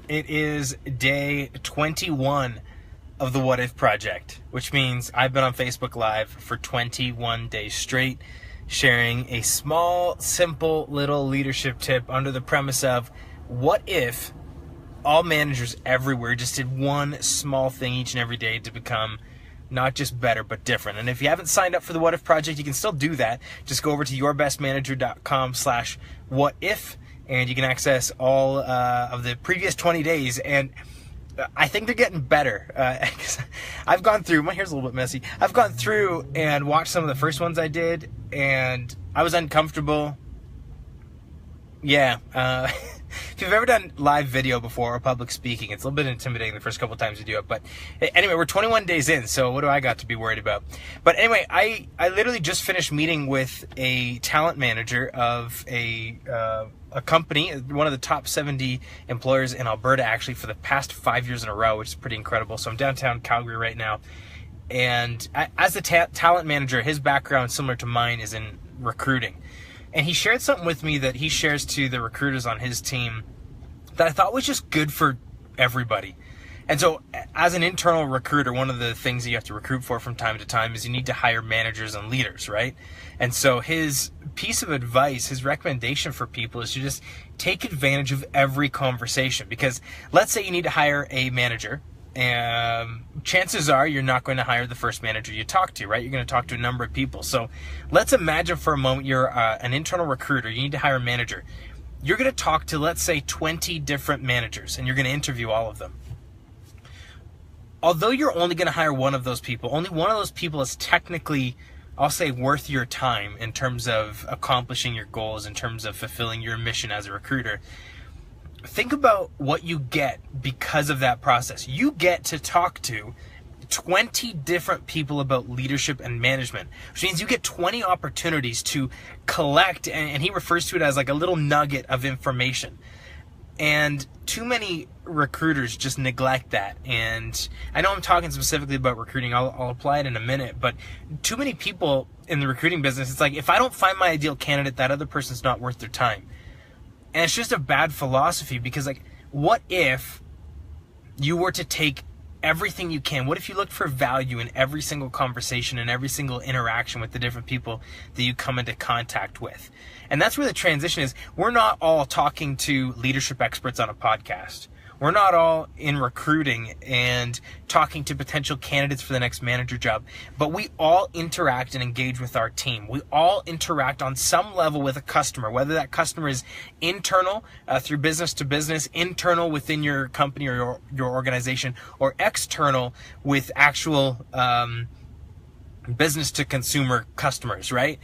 It is day 21 of the What If Project, which means I've been on Facebook Live for 21 days straight, sharing a small, simple little leadership tip under the premise of what if all managers everywhere just did one small thing each and every day to become not just better, but different. And if you haven't signed up for the What If Project, you can still do that. Just go over to yourbestmanager.com/whatif, and you can access all of the previous 20 days. And I think they're getting better. I've gone through, my hair's a little bit messy. I've gone through and watched some of the first ones I did, and I was uncomfortable. Yeah. If you've ever done live video before or public speaking, it's a little bit intimidating the first couple of times you do it. But anyway, we're 21 days in, so what do I got to be worried about? But anyway, I literally just finished meeting with a talent manager of a company, one of the top 70 employers in Alberta, actually, for the past 5 years in a row, which is pretty incredible. So I'm downtown Calgary right now. And as a talent manager, his background, similar to mine, is in recruiting. And he shared something with me that he shares to the recruiters on his team that I thought was just good for everybody. And so as an internal recruiter, one of the things that you have to recruit for from time to time is you need to hire managers and leaders, right? And so his piece of advice, his recommendation for people is to just take advantage of every conversation. Because let's say you need to hire a manager. Chances are you're not going to hire the first manager you talk to, right? You're going to talk to a number of people. So let's imagine for a moment you're an internal recruiter. You need to hire a manager. You're going to talk to, let's say, 20 different managers, and you're going to interview all of them. Although you're only going to hire one of those people, only one of those people is technically, I'll say, worth your time in terms of accomplishing your goals, in terms of fulfilling your mission as a recruiter. Think about what you get because of that process. You get to talk to 20 different people about leadership and management, which means you get 20 opportunities to collect, and he refers to it as like a little nugget of information. And too many recruiters just neglect that. And I know I'm talking specifically about recruiting. I'll apply it in a minute. But too many people in the recruiting business, it's like, if I don't find my ideal candidate, that other person's not worth their time. And it's just a bad philosophy, because, like, what if you were to take everything you can? What if you looked for value in every single conversation and every single interaction with the different people that you come into contact with? And that's where the transition is. We're not all talking to leadership experts on a podcast. We're not all in recruiting and talking to potential candidates for the next manager job, but we all interact and engage with our team. We all interact on some level with a customer, whether that customer is internal through business to business, internal within your company or your organization, or external with actual business to consumer customers, right?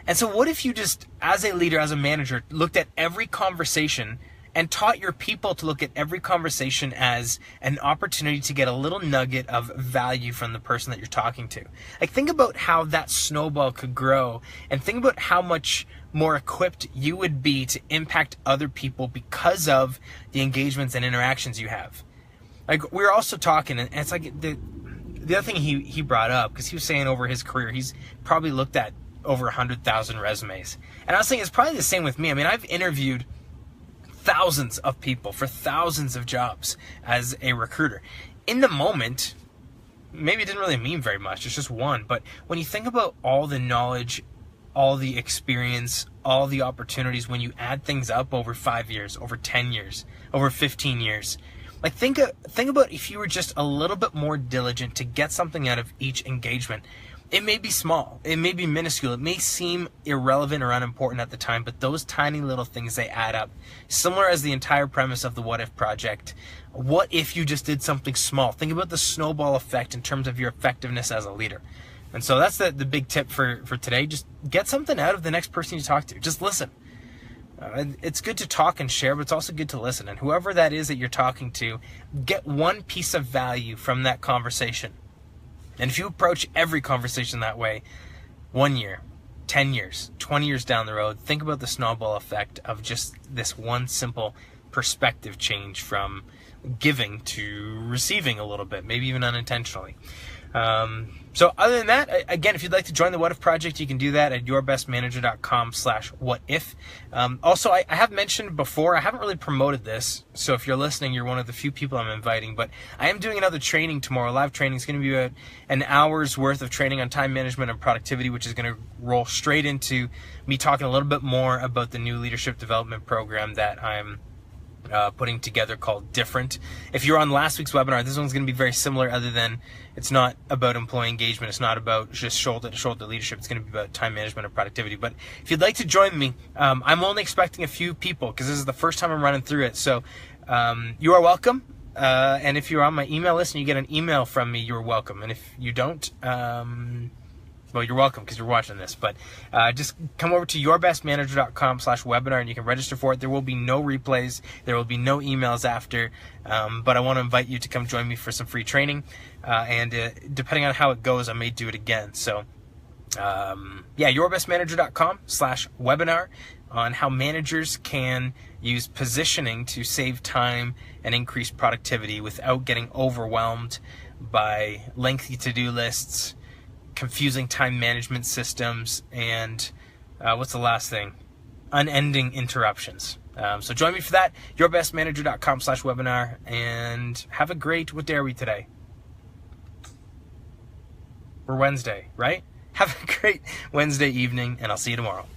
And so what if you just, as a leader, as a manager, looked at every conversation and taught your people to look at every conversation as an opportunity to get a little nugget of value from the person that you're talking to? Like, think about how that snowball could grow, and think about how much more equipped you would be to impact other people because of the engagements and interactions you have. Like, we were also talking, and it's like the other thing he brought up, because he was saying over his career, he's probably looked at over 100,000 resumes. And I was saying it's probably the same with me. I mean, I've interviewed thousands of people for thousands of jobs as a recruiter. In the moment, maybe it didn't really mean very much. It's just one. But when you think about all the knowledge, all the experience, all the opportunities, when you add things up over 5 years, over 10 years, over 15 years, like, think about if you were just a little bit more diligent to get something out of each engagement. It may be small, it may be minuscule, it may seem irrelevant or unimportant at the time, but those tiny little things, they add up. Similar as the entire premise of the What If Project. What if you just did something small? Think about the snowball effect in terms of your effectiveness as a leader. And so that's the big tip for today. Just get something out of the next person you talk to. Just listen. It's good to talk and share, but it's also good to listen. And whoever that is that you're talking to, get one piece of value from that conversation. And if you approach every conversation that way, 1 year, 10 years, 20 years down the road, think about the snowball effect of just this one simple perspective change from giving to receiving a little bit, maybe even unintentionally. So other than that, again, if you'd like to join the What If Project, you can do that at yourbestmanager.com/whatif. Also, I have mentioned before, I haven't really promoted this, so if you're listening, you're one of the few people I'm inviting, but I am doing another training tomorrow. Live training is going to be about an hour's worth of training on time management and productivity, which is going to roll straight into me talking a little bit more about the new leadership development program that I'm putting together called Different. If you're on last week's webinar, this one's going to be very similar, other than it's not about employee engagement. It's not about just shoulder-to-shoulder leadership. It's going to be about time management and productivity. But if you'd like to join me, I'm only expecting a few people because this is the first time I'm running through it. So you are welcome. And if you're on my email list and you get an email from me, you're welcome. And if you don't, well, you're welcome because you're watching this, but just come over to yourbestmanager.com/webinar and you can register for it. There will be no replays. There will be no emails after, but I want to invite you to come join me for some free training, and depending on how it goes, I may do it again. So yeah, yourbestmanager.com/webinar on how managers can use positioning to save time and increase productivity without getting overwhelmed by lengthy to-do lists, confusing time management systems, and what's the last thing? Unending interruptions. So join me for that, yourbestmanager.com/webinar, and have a great, what day are we today? We're Wednesday, right? Have a great Wednesday evening, and I'll see you tomorrow.